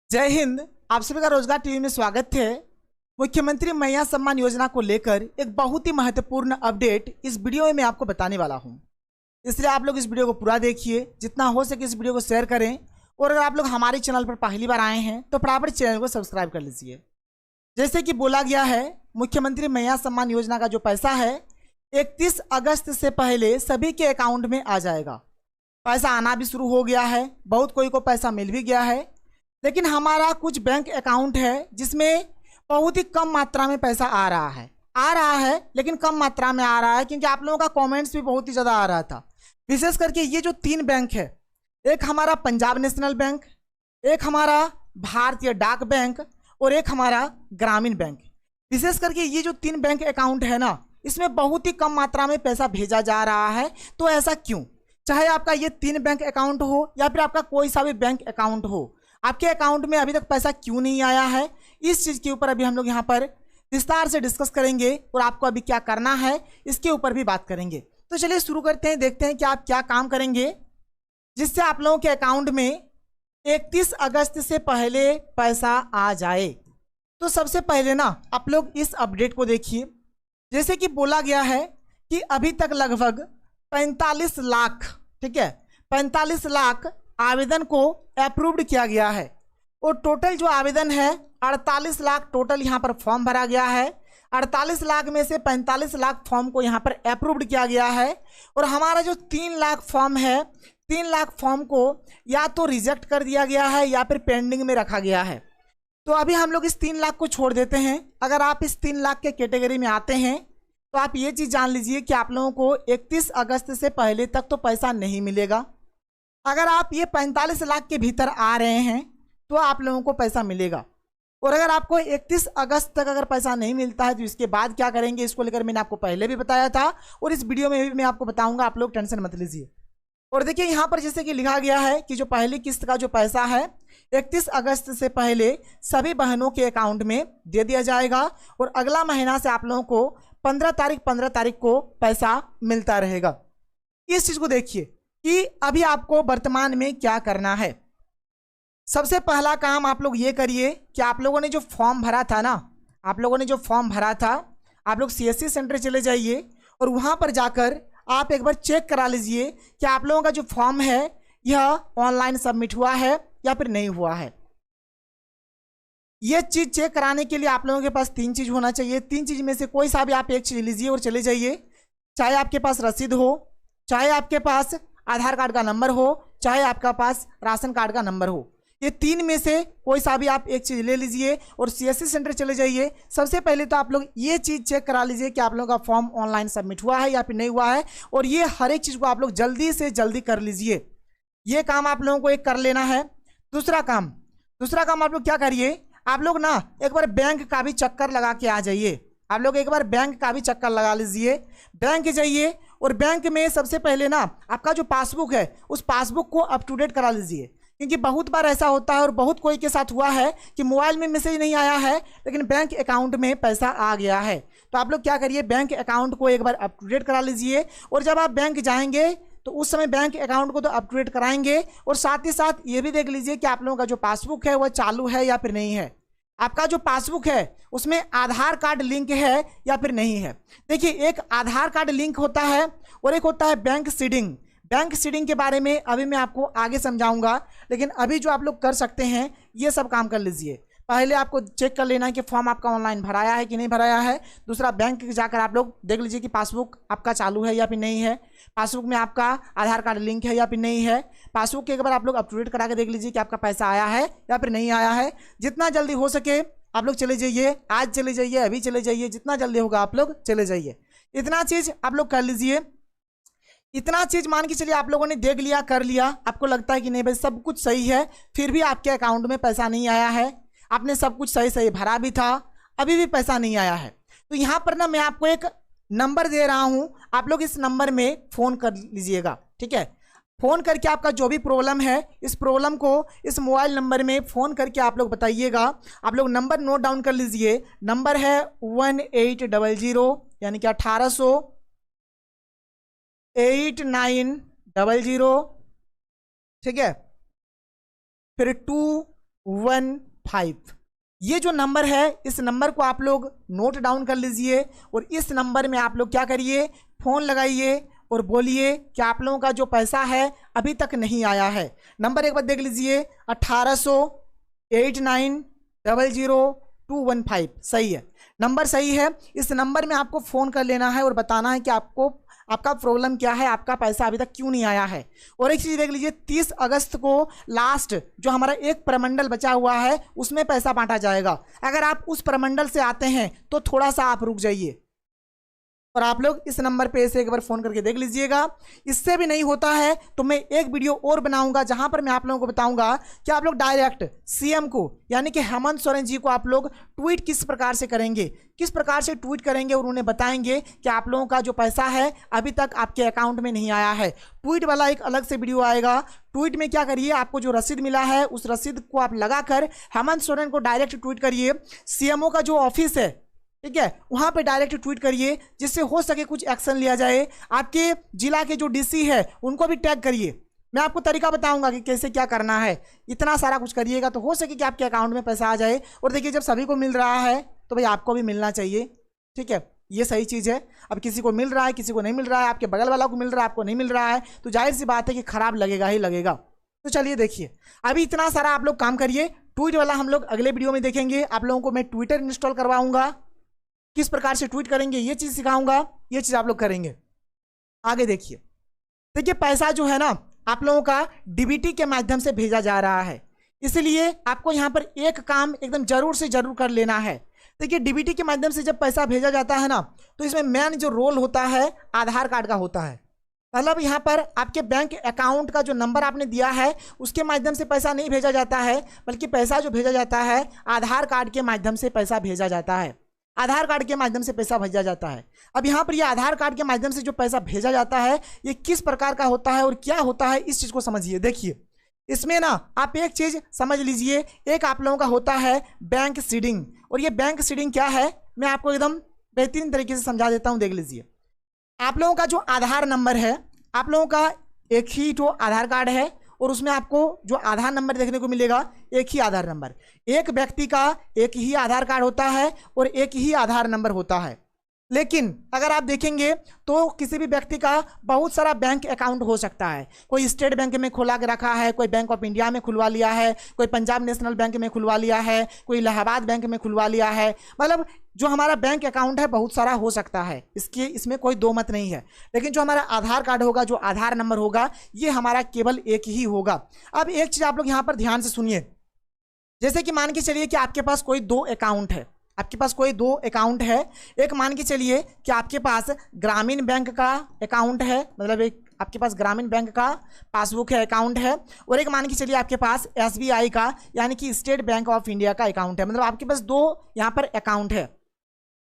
जय हिंद। आप सभी का रोजगार टीवी में स्वागत है। मुख्यमंत्री महिला सम्मान योजना को लेकर एक बहुत ही महत्वपूर्ण अपडेट इस वीडियो में मैं आपको बताने वाला हूं, इसलिए आप लोग इस वीडियो को पूरा देखिए, जितना हो सके इस वीडियो को शेयर करें। और अगर आप लोग हमारे चैनल पर पहली बार आए हैं तो फटाफट चैनल को सब्सक्राइब कर लीजिए। जैसे कि बोला गया है, मुख्यमंत्री महिला सम्मान योजना का जो पैसा है 31 अगस्त से पहले सभी के अकाउंट में आ जाएगा। पैसा आना भी शुरू हो गया है, बहुत कोई को पैसा मिल भी गया है, लेकिन हमारा कुछ बैंक अकाउंट है जिसमें बहुत ही कम मात्रा में पैसा आ रहा है लेकिन कम मात्रा में आ रहा है, क्योंकि आप लोगों का कमेंट्स भी बहुत ही ज़्यादा आ रहा था। विशेष करके ये जो 3 बैंक है, एक हमारा पंजाब नेशनल बैंक, एक हमारा भारतीय डाक बैंक और एक हमारा ग्रामीण बैंक। विशेष करके ये जो 3 बैंक अकाउंट है ना, इसमें बहुत ही कम मात्रा में पैसा भेजा जा रहा है। तो ऐसा क्यों? चाहे आपका ये 3 बैंक अकाउंट हो या फिर आपका कोई सा भी बैंक अकाउंट हो, आपके अकाउंट में अभी तक पैसा क्यों नहीं आया है, इस चीज़ के ऊपर अभी हम लोग यहाँ पर विस्तार से डिस्कस करेंगे और आपको अभी क्या करना है इसके ऊपर भी बात करेंगे। तो चलिए शुरू करते हैं, देखते हैं कि आप क्या काम करेंगे जिससे आप लोगों के अकाउंट में 31 अगस्त से पहले पैसा आ जाए। तो सबसे पहले ना आप लोग इस अपडेट को देखिए। जैसे कि बोला गया है कि अभी तक लगभग 45 लाख, ठीक है, 45 लाख आवेदन को अप्रूव्ड किया गया है और टोटल जो आवेदन है 48 लाख टोटल यहाँ पर फॉर्म भरा गया है। 48 लाख में से 45 लाख फॉर्म को यहाँ पर अप्रूव्ड किया गया है और हमारा जो 3 लाख फॉर्म है, 3 लाख फॉर्म को या तो रिजेक्ट कर दिया गया है या फिर पेंडिंग में रखा गया है। तो अभी हम लोग इस 3 लाख को छोड़ देते हैं। अगर आप इस 3 लाख के कैटेगरी में आते हैं तो आप ये चीज़ जान लीजिए कि आप लोगों को 31 अगस्त से पहले तक तो पैसा नहीं मिलेगा। अगर आप ये 45 लाख के भीतर आ रहे हैं तो आप लोगों को पैसा मिलेगा। और अगर आपको 31 अगस्त तक अगर पैसा नहीं मिलता है तो इसके बाद क्या करेंगे, इसको लेकर मैंने आपको पहले भी बताया था और इस वीडियो में भी मैं आपको बताऊंगा, आप लोग टेंशन मत लीजिए। और देखिए यहाँ पर जैसे कि लिखा गया है कि जो पहली किस्त का जो पैसा है 31 अगस्त से पहले सभी बहनों के अकाउंट में दे दिया जाएगा और अगला महीना से आप लोगों को 15 तारीख को पैसा मिलता रहेगा। इस चीज़ को देखिए कि अभी आपको वर्तमान में क्या करना है। सबसे पहला काम आप लोग ये करिए कि आप लोगों ने जो फॉर्म भरा था ना, आप लोग CSC सेंटर चले जाइए और वहाँ पर जाकर आप एक बार चेक करा लीजिए कि आप लोगों का जो फॉर्म है यह ऑनलाइन सबमिट हुआ है या फिर नहीं हुआ है। ये चीज़ चेक कराने के लिए आप लोगों के पास 3 चीज़ होना चाहिए। 3 चीज़ में से कोई सा भी आप एक चीज़ लीजिए और चले जाइए। चाहे आपके पास रसीद हो, चाहे आपके पास आधार कार्ड का नंबर हो, चाहे आपका पास राशन कार्ड का नंबर हो, ये 3 में से कोई सा भी आप एक चीज़ ले लीजिए और CSC सेंटर चले जाइए। सबसे पहले तो आप लोग ये चीज़ चेक करा लीजिए कि आप लोगों का फॉर्म ऑनलाइन सबमिट हुआ है या फिर नहीं हुआ है, और ये हर एक चीज़ को आप लोग जल्दी से जल्दी कर लीजिए। ये काम आप लोगों को एक कर लेना है। दूसरा काम आप लोग क्या करिए, आप लोग ना एक बार बैंक का भी चक्कर लगा के आ जाइए। आप लोग एक बार बैंक का भी चक्कर लगा लीजिए। बैंक जाइए और बैंक में सबसे पहले ना आपका जो पासबुक है उस पासबुक को अप टू डेट करा लीजिए, क्योंकि बहुत बार ऐसा होता है और बहुत कोई के साथ हुआ है कि मोबाइल में मैसेज नहीं आया है लेकिन बैंक अकाउंट में पैसा आ गया है। तो आप लोग क्या करिए, बैंक अकाउंट को एक बार अप टू डेट करा लीजिए और जब आप बैंक जाएंगे तो उस समय बैंक अकाउंट को तो अप टू डेट कराएंगे और साथ ही साथ ये भी देख लीजिए कि आप लोगों का जो पासबुक है वह चालू है या फिर नहीं है। आपका जो पासबुक है उसमें आधार कार्ड लिंक है या फिर नहीं है। देखिए, एक आधार कार्ड लिंक होता है और एक होता है बैंक सीडिंग। बैंक सीडिंग के बारे में अभी मैं आपको आगे समझाऊंगा, लेकिन अभी जो आप लोग कर सकते हैं ये सब काम कर लीजिए। पहले आपको चेक कर लेना है कि फॉर्म आपका ऑनलाइन भराया है कि नहीं भराया है। दूसरा, बैंक जाकर आप लोग देख लीजिए कि पासबुक आपका चालू है या फिर नहीं है, पासबुक में आपका आधार कार्ड लिंक है या फिर नहीं है। पासबुक के एक बार आप लोग अप टू डेट करा के देख लीजिए कि आपका पैसा आया है या फिर नहीं आया है। जितना जल्दी हो सके आप लोग चले जाइए, आज चले जाइए, अभी चले जाइए, जितना जल्दी होगा आप लोग चले जाइए। इतना चीज़ आप लोग कर लीजिए। इतना चीज़ मान के चलिए आप लोगों ने देख लिया, कर लिया, आपको लगता है कि नहीं भाई सब कुछ सही है, फिर भी आपके अकाउंट में पैसा नहीं आया है, आपने सब कुछ सही सही भरा भी था, अभी भी पैसा नहीं आया है, तो यहाँ पर ना मैं आपको एक नंबर दे रहा हूँ, आप लोग इस नंबर में फ़ोन कर लीजिएगा। ठीक है, फ़ोन करके आपका जो भी प्रॉब्लम है इस प्रॉब्लम को इस मोबाइल नंबर में फ़ोन करके आप लोग बताइएगा। आप लोग नंबर नोट डाउन कर लीजिए। नंबर है 1800 यानी कि 1800 8900, ठीक है, फिर 215। ये जो नंबर है इस नंबर को आप लोग नोट डाउन कर लीजिए और इस नंबर में आप लोग क्या करिए, फ़ोन लगाइए और बोलिए कि आप लोगों का जो पैसा है अभी तक नहीं आया है। नंबर एक बार देख लीजिए, 1800-8900-215। सही है, नंबर सही है। इस नंबर में आपको फ़ोन कर लेना है और बताना है कि आपका प्रॉब्लम क्या है, आपका पैसा अभी तक क्यों नहीं आया है। और एक चीज़ देख लीजिए, 30 अगस्त को लास्ट जो हमारा एक प्रमंडल बचा हुआ है उसमें पैसा बांटा जाएगा। अगर आप उस प्रमंडल से आते हैं तो थोड़ा सा आप रुक जाइए और आप लोग इस नंबर पे से एक बार फ़ोन करके देख लीजिएगा। इससे भी नहीं होता है तो मैं एक वीडियो और बनाऊंगा जहां पर मैं आप लोगों को बताऊंगा कि आप लोग डायरेक्ट सीएम को यानी कि हेमंत सोरेन जी को आप लोग ट्वीट किस प्रकार से करेंगे, किस प्रकार से ट्वीट करेंगे और उन्हें बताएंगे कि आप लोगों का जो पैसा है अभी तक आपके अकाउंट में नहीं आया है। ट्वीट वाला एक अलग से वीडियो आएगा। ट्वीट में क्या करिए, आपको जो रसीद मिला है उस रसीद को आप लगाकर हेमंत सोरेन को डायरेक्ट ट्वीट करिए। सीएमओ का जो ऑफिस है, ठीक है, वहां पे डायरेक्ट ट्वीट करिए जिससे हो सके कुछ एक्शन लिया जाए। आपके जिला के जो डीसी है उनको भी टैग करिए। मैं आपको तरीका बताऊंगा कि कैसे क्या करना है। इतना सारा कुछ करिएगा तो हो सके कि आपके अकाउंट में पैसा आ जाए। और देखिए, जब सभी को मिल रहा है तो भाई आपको भी मिलना चाहिए, ठीक है, ये सही चीज़ है। अब किसी को मिल रहा है, किसी को नहीं मिल रहा है, आपके बगल वाला को मिल रहा है, आपको नहीं मिल रहा है, तो जाहिर सी बात है कि खराब लगेगा ही लगेगा। तो चलिए देखिए, अभी इतना सारा आप लोग काम करिए। ट्वीट वाला हम लोग अगले वीडियो में देखेंगे। आप लोगों को मैं ट्विटर इंस्टॉल करवाऊंगा, किस प्रकार से ट्वीट करेंगे ये चीज सिखाऊंगा, ये चीज आप लोग करेंगे। आगे देखिए, पैसा जो है ना आप लोगों का डीबीटी के माध्यम से भेजा जा रहा है, इसलिए आपको यहां पर एक काम एकदम जरूर से जरूर कर लेना है। देखिए, डीबीटी के माध्यम से जब पैसा भेजा जाता है ना तो इसमें मेन जो रोल होता है आधार कार्ड का होता है। मतलब यहाँ पर आपके बैंक अकाउंट का जो नंबर आपने दिया है उसके माध्यम से पैसा नहीं भेजा जाता है, बल्कि पैसा जो भेजा जाता है आधार कार्ड के माध्यम से पैसा भेजा जाता है। आधार कार्ड के माध्यम से पैसा भेजा जाता है। अब यहाँ पर ये आधार कार्ड के माध्यम से जो पैसा भेजा जाता है ये किस प्रकार का होता है और क्या होता है, इस चीज़ को समझिए। देखिए, इसमें ना आप एक चीज़ समझ लीजिए, एक आप लोगों का होता है बैंक सीडिंग। और ये बैंक सीडिंग क्या है मैं आपको एकदम बेहतरीन तरीके से समझा देता हूँ, देख लीजिए। आप लोगों का जो आधार नंबर है, आप लोगों का एक ही तो आधार कार्ड है और उसमें आपको जो आधार नंबर देखने को मिलेगा एक ही आधार नंबर। एक व्यक्ति का एक ही आधार कार्ड होता है और एक ही आधार नंबर होता है। लेकिन अगर आप देखेंगे तो किसी भी व्यक्ति का बहुत सारा बैंक अकाउंट हो सकता है। कोई स्टेट बैंक में खुला के रखा है, कोई बैंक ऑफ इंडिया में खुलवा लिया है, कोई पंजाब नेशनल बैंक में खुलवा लिया है, कोई इलाहाबाद बैंक में खुलवा लिया है। मतलब जो हमारा बैंक अकाउंट है बहुत सारा हो सकता है, इसमें कोई दो मत नहीं है। लेकिन जो हमारा आधार कार्ड होगा, जो आधार नंबर होगा, ये हमारा केवल एक ही होगा। अब एक चीज़ आप लोग यहाँ पर ध्यान से सुनिए। जैसे कि मान के चलिए कि आपके पास कोई दो अकाउंट है, आपके पास कोई दो अकाउंट है। एक मान के चलिए कि आपके पास ग्रामीण बैंक का अकाउंट है, मतलब एक आपके पास ग्रामीण बैंक का पासबुक है, अकाउंट है। और एक मान के चलिए आपके पास SBI का यानी कि स्टेट बैंक ऑफ इंडिया का अकाउंट है। मतलब आपके पास दो यहाँ पर अकाउंट है।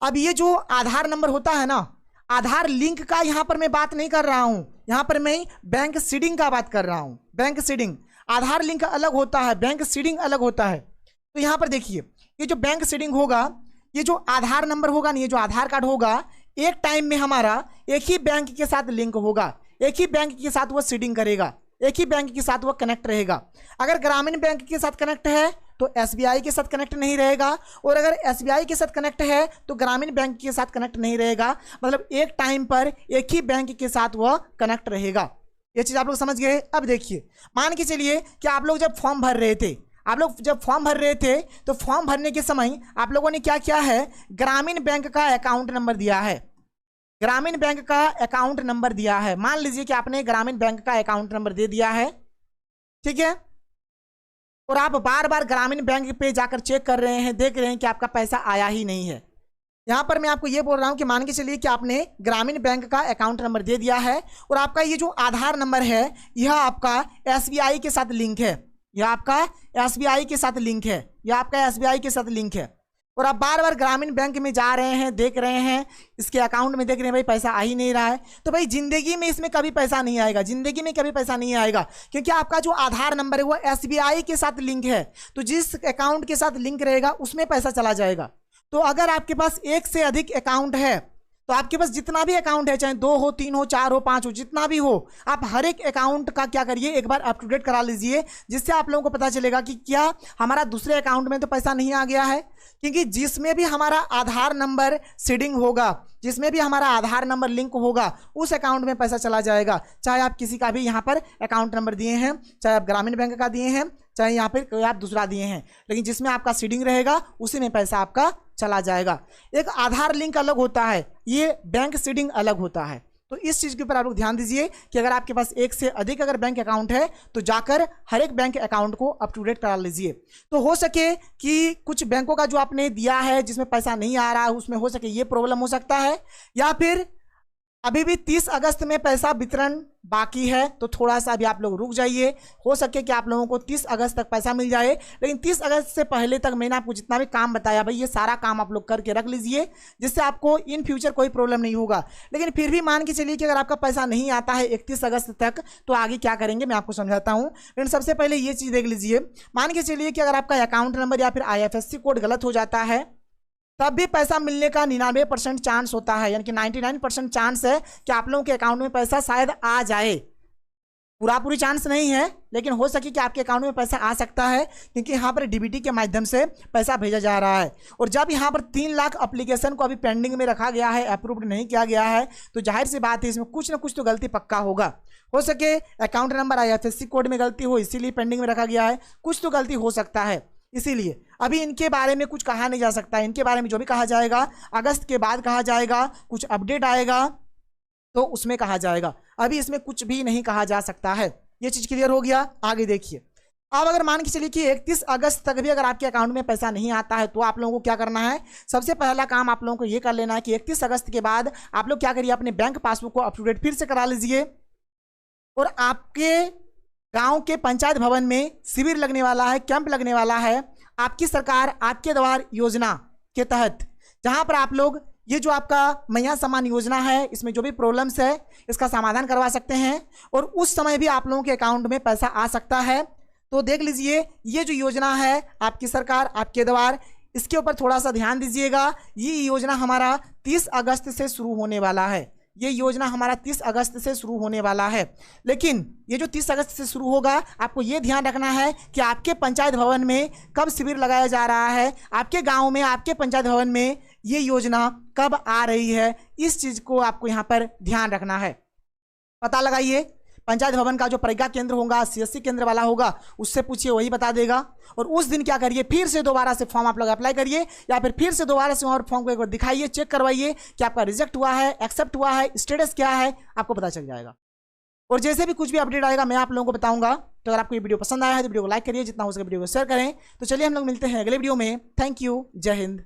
अब ये जो आधार नंबर होता है ना, आधार लिंक का यहाँ पर मैं बात नहीं कर रहा हूँ, यहाँ पर मैं बैंक सीडिंग का बात कर रहा हूँ। बैंक सीडिंग, आधार लिंक अलग होता है, बैंक सीडिंग अलग होता है। तो यहाँ पर देखिए, ये जो बैंक सीडिंग होगा, ये जो आधार नंबर होगा ना, ये जो आधार कार्ड होगा, एक टाइम में हमारा एक ही बैंक के साथ लिंक होगा, एक ही बैंक के साथ वो सीडिंग करेगा, एक ही बैंक के साथ वो कनेक्ट रहेगा। अगर ग्रामीण बैंक के साथ कनेक्ट है तो SBI के साथ कनेक्ट नहीं रहेगा, और अगर SBI के साथ कनेक्ट है तो ग्रामीण बैंक के साथ कनेक्ट नहीं रहेगा। मतलब एक टाइम पर एक ही बैंक के साथ वह कनेक्ट रहेगा। ये चीज़ आप लोग समझ गए। अब देखिए, मान के चलिए कि आप लोग जब फॉर्म भर रहे थे, आप लोग जब फॉर्म भर रहे थे तो फॉर्म भरने के समय आप लोगों ने क्या किया है, ग्रामीण बैंक का अकाउंट नंबर दिया है, ग्रामीण बैंक का अकाउंट नंबर दिया है। मान लीजिए कि आपने ग्रामीण बैंक का अकाउंट नंबर दे दिया है, ठीक है, और आप बार बार ग्रामीण बैंक पे जाकर चेक कर रहे हैं, देख रहे हैं कि आपका पैसा आया ही नहीं है। यहाँ पर मैं आपको ये बोल रहा हूँ कि मान के चलिए कि आपने ग्रामीण बैंक का अकाउंट नंबर दे दिया है और आपका ये जो आधार नंबर है यह आपका SBI के साथ लिंक है, यह आपका SBI के साथ लिंक है, यह आपका SBI के साथ लिंक है। और आप बार बार ग्रामीण बैंक में जा रहे हैं, देख रहे हैं, इसके अकाउंट में देख रहे हैं भाई पैसा आ ही नहीं रहा है, तो भाई जिंदगी में इसमें कभी पैसा नहीं आएगा, जिंदगी में कभी पैसा नहीं आएगा, क्योंकि आपका जो आधार नंबर है वो SBI के साथ लिंक है। तो जिस अकाउंट के साथ लिंक रहेगा उसमें पैसा चला जाएगा। तो अगर आपके पास एक से अधिक अकाउंट है तो आपके पास जितना भी अकाउंट है, चाहे 2 हो, 3 हो, 4 हो, 5 हो, जितना भी हो, आप हर एक अकाउंट का क्या करिए, एक बार अप टू डेट करा लीजिए, जिससे आप लोगों को पता चलेगा कि क्या हमारा दूसरे अकाउंट में तो पैसा नहीं आ गया है। क्योंकि जिसमें भी हमारा आधार नंबर सीडिंग होगा, जिसमें भी हमारा आधार नंबर लिंक होगा, उस अकाउंट में पैसा चला जाएगा। चाहे आप किसी का भी यहाँ पर अकाउंट नंबर दिए हैं, चाहे आप ग्रामीण बैंक का दिए हैं, चाहे यहाँ पर कोई आप दूसरा दिए हैं, लेकिन जिसमें आपका सीडिंग रहेगा उसी में पैसा आपका चला जाएगा। एक आधार लिंक अलग होता है, ये बैंक सीडिंग अलग होता है। तो इस चीज़ के ऊपर आप लोग ध्यान दीजिए कि अगर आपके पास एक से अधिक अगर बैंक अकाउंट है तो जाकर हर एक बैंक अकाउंट को अप टू डेट करा लीजिए। तो हो सके कि कुछ बैंकों का जो आपने दिया है जिसमें पैसा नहीं आ रहा है, उसमें हो सके ये प्रॉब्लम हो सकता है, या फिर अभी भी 30 अगस्त में पैसा वितरण बाकी है, तो थोड़ा सा अभी आप लोग रुक जाइए। हो सके कि आप लोगों को 30 अगस्त तक पैसा मिल जाए, लेकिन 30 अगस्त से पहले तक मैंने आपको जितना भी काम बताया भाई, ये सारा काम आप लोग करके रख लीजिए, जिससे आपको इन फ्यूचर कोई प्रॉब्लम नहीं होगा। लेकिन फिर भी मान के चलिए कि अगर आपका पैसा नहीं आता है 31 अगस्त तक, तो आगे क्या करेंगे मैं आपको समझाता हूँ। लेकिन सबसे पहले ये चीज़ देख लीजिए, मान के चलिए कि अगर आपका अकाउंट नंबर या फिर IFSC कोड गलत हो जाता है, तब भी पैसा मिलने का 99% चांस होता है, यानी कि 99% चांस है कि आप लोगों के अकाउंट में पैसा शायद आ जाए। पूरी चांस नहीं है, लेकिन हो सके कि आपके अकाउंट में पैसा आ सकता है, क्योंकि यहाँ पर DBT के माध्यम से पैसा भेजा जा रहा है। और जब यहाँ पर 3 लाख एप्लीकेशन को अभी पेंडिंग में रखा गया है, अप्रूव्ड नहीं किया गया है, तो जाहिर सी बात है इसमें कुछ ना कुछ तो गलती पक्का होगा। हो सके अकाउंट नंबर IFSC कोड में गलती हो, इसीलिए पेंडिंग में रखा गया है, कुछ तो गलती हो सकता है। इसीलिए अभी इनके बारे में कुछ कहा नहीं जा सकता, इनके बारे में जो भी कहा जाएगा अगस्त के बाद कहा जाएगा, कुछ अपडेट आएगा तो उसमें कहा जाएगा। अभी इसमें कुछ भी नहीं कहा जा सकता है। ये चीज़ क्लियर हो गया। आगे देखिए, अब अगर मान के चलिए कि 31 अगस्त तक भी अगर आपके अकाउंट में पैसा नहीं आता है, तो आप लोगों को क्या करना है, सबसे पहला काम आप लोगों को ये कर लेना है कि 31 अगस्त के बाद आप लोग क्या करिए, अपने बैंक पासबुक को अप टू डेट फिर से करा लीजिए। और आपके गांव के पंचायत भवन में शिविर लगने वाला है, कैंप लगने वाला है, आपकी सरकार आपके द्वार योजना के तहत, जहां पर आप लोग ये जो आपका मैया सम्मान योजना है, इसमें जो भी प्रॉब्लम्स है इसका समाधान करवा सकते हैं, और उस समय भी आप लोगों के अकाउंट में पैसा आ सकता है। तो देख लीजिए, ये जो योजना है आपकी सरकार आपके द्वार, इसके ऊपर थोड़ा सा ध्यान दीजिएगा। ये योजना हमारा 30 अगस्त से शुरू होने वाला है, ये योजना हमारा 30 अगस्त से शुरू होने वाला है। लेकिन ये जो 30 अगस्त से शुरू होगा, आपको ये ध्यान रखना है कि आपके पंचायत भवन में कब शिविर लगाया जा रहा है, आपके गांव में आपके पंचायत भवन में ये योजना कब आ रही है, इस चीज़ को आपको यहाँ पर ध्यान रखना है। पता लगाइए, पंचायत भवन का जो प्रज्ञा केंद्र होगा, CSC केंद्र वाला होगा, उससे पूछिए, वही बता देगा। और उस दिन क्या करिए, फिर से दोबारा से फॉर्म आप लोग अप्लाई करिए, या फिर से दोबारा से वहाँ फॉर्म को एक बार दिखाइए, चेक करवाइए कि आपका रिजेक्ट हुआ है, एक्सेप्ट हुआ है, स्टेटस क्या है, आपको पता चल जाएगा। और जैसे भी कुछ भी अपडेट आएगा मैं आप लोगों को बताऊंगा। तो अगर आपको ये वीडियो पसंद आया है तो वीडियो को लाइक करिए, जितना हो सके वीडियो को शेयर करें। तो चलिए हम लोग मिलते हैं अगले वीडियो में। थैंक यू, जय हिंद।